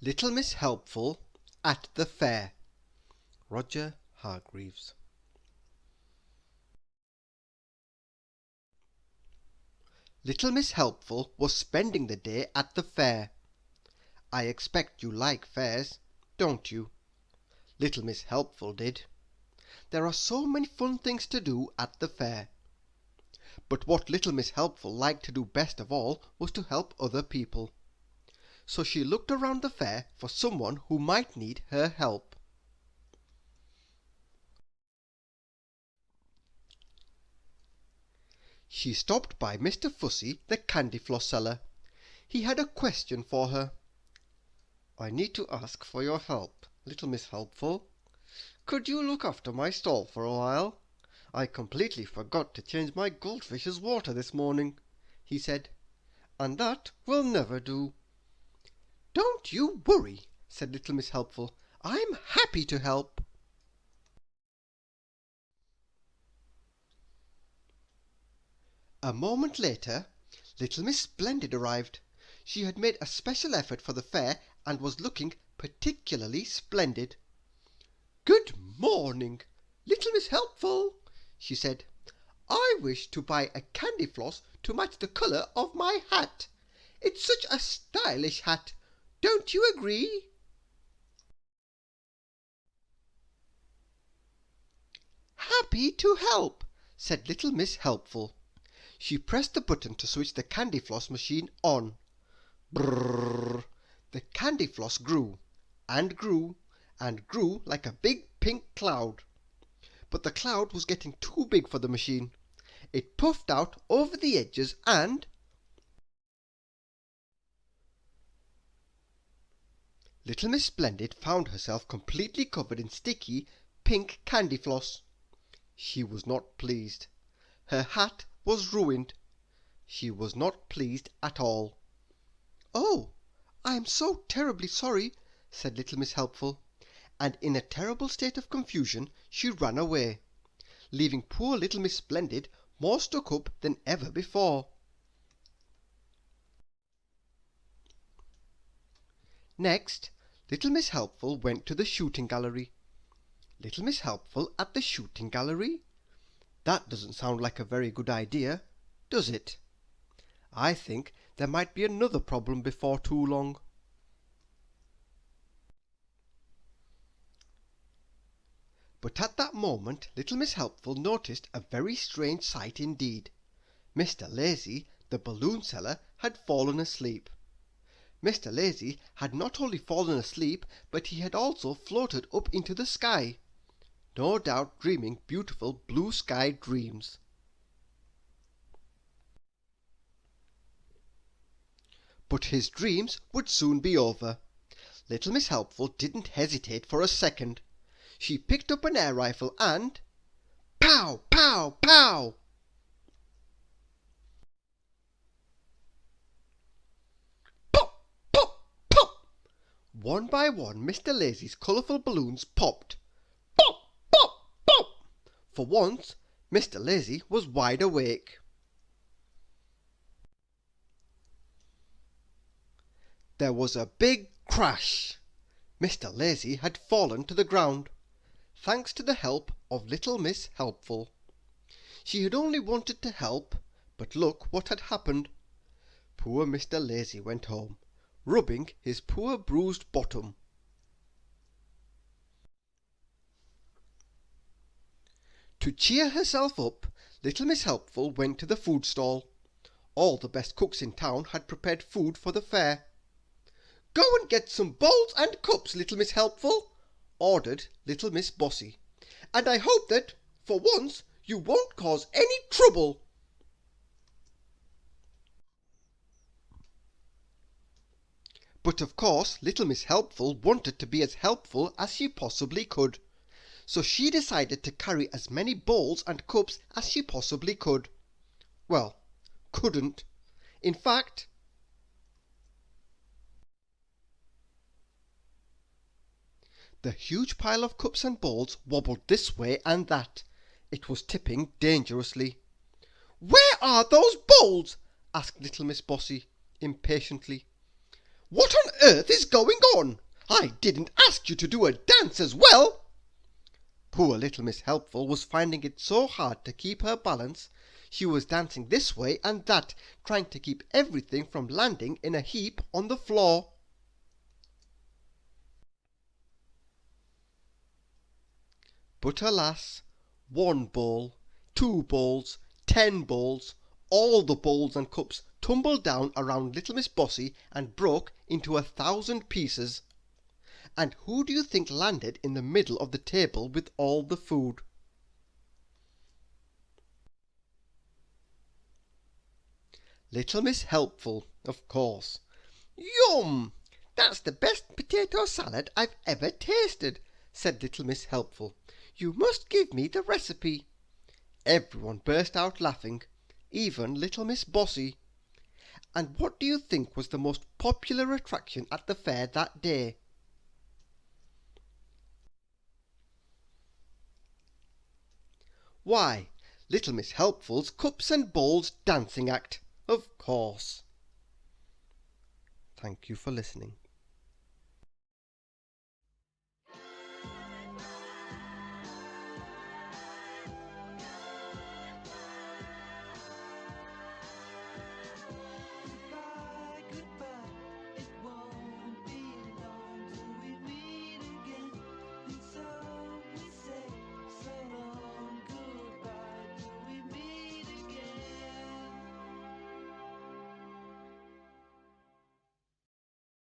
Little Miss Helpful at the Fair. Roger Hargreaves. Little Miss Helpful was spending the day at the fair. I expect you like fairs, don't you? Little Miss Helpful did. There are so many fun things to do at the fair. But what Little Miss Helpful liked to do best of all was to help other people. So she looked around the fair for someone who might need her help. She stopped by Mr. Fussy, the candy floss seller. He had a question for her. "I need to ask for your help, Little Miss Helpful. Could you look after my stall for a while? I completely forgot to change my goldfish's water this morning," he said, "and that will never do." "Don't you worry," said Little Miss Helpful. "I'm happy to help." A moment later, Little Miss Splendid arrived. She had made a special effort for the fair and was looking particularly splendid. "Good morning, Little Miss Helpful," she said. "I wish to buy a candy floss to match the colour of my hat. It's such a stylish hat. Don't you agree?" "Happy to help," said Little Miss Helpful. She pressed the button to switch the candy floss machine on. Brrrr! The candy floss grew, and grew, and grew like a big pink cloud. But the cloud was getting too big for the machine. It puffed out over the edges and Little Miss Splendid found herself completely covered in sticky, pink candy floss. She was not pleased. Her hat was ruined. She was not pleased at all. "Oh, I am so terribly sorry," said Little Miss Helpful, and in a terrible state of confusion she ran away, leaving poor Little Miss Splendid more stuck up than ever before. Next, Little Miss Helpful went to the shooting gallery. Little Miss Helpful at the shooting gallery? That doesn't sound like a very good idea, does it? I think there might be another problem before too long. But at that moment Little Miss Helpful noticed a very strange sight indeed. Mr. Lazy, the balloon seller, had fallen asleep. Mr. Lazy had not only fallen asleep, but he had also floated up into the sky, no doubt dreaming beautiful blue sky dreams. But his dreams would soon be over. Little Miss Helpful didn't hesitate for a second. She picked up an air rifle and pow! Pow! Pow! Pop! Pop! Pop! One by one Mr. Lazy's colourful balloons popped. Pop! Pop! Pop! For once Mr. Lazy was wide awake. There was a big crash. Mr. Lazy had fallen to the ground, thanks to the help of Little Miss Helpful. She had only wanted to help, but look what had happened. Poor Mr. Lazy went home, rubbing his poor bruised bottom. To cheer herself up, Little Miss Helpful went to the food stall. All the best cooks in town had prepared food for the fair. "Go and get some bowls and cups, Little Miss Helpful," ordered Little Miss Bossy, "and I hope that, for once, you won't cause any trouble." But of course Little Miss Helpful wanted to be as helpful as she possibly could, so she decided to carry as many bowls and cups as she possibly could. Well, couldn't. In fact, the huge pile of cups and bowls wobbled this way and that. It was tipping dangerously. "Where are those bowls?" asked Little Miss Bossy impatiently. What on earth is going on? I didn't ask you to do a dance as well." Poor little Miss Helpful was finding it so hard to keep her balance. She was dancing this way and that, trying to keep everything from landing in a heap on the floor. But alas, 1 bowl, 2 bowls, 10 bowls, all the bowls and cups tumbled down around little Miss Bossy and broke into 1,000 pieces. And who do you think landed in the middle of the table with all the food? Little Miss Helpful, of course. "Yum! That's the best potato salad I've ever tasted," said little Miss Helpful. "You must give me the recipe." Everyone burst out laughing, even little Miss Bossy. And what do you think was the most popular attraction at the fair that day? Why, little Miss Helpful's Cups and Bowls dancing act, of course. Thank you for listening.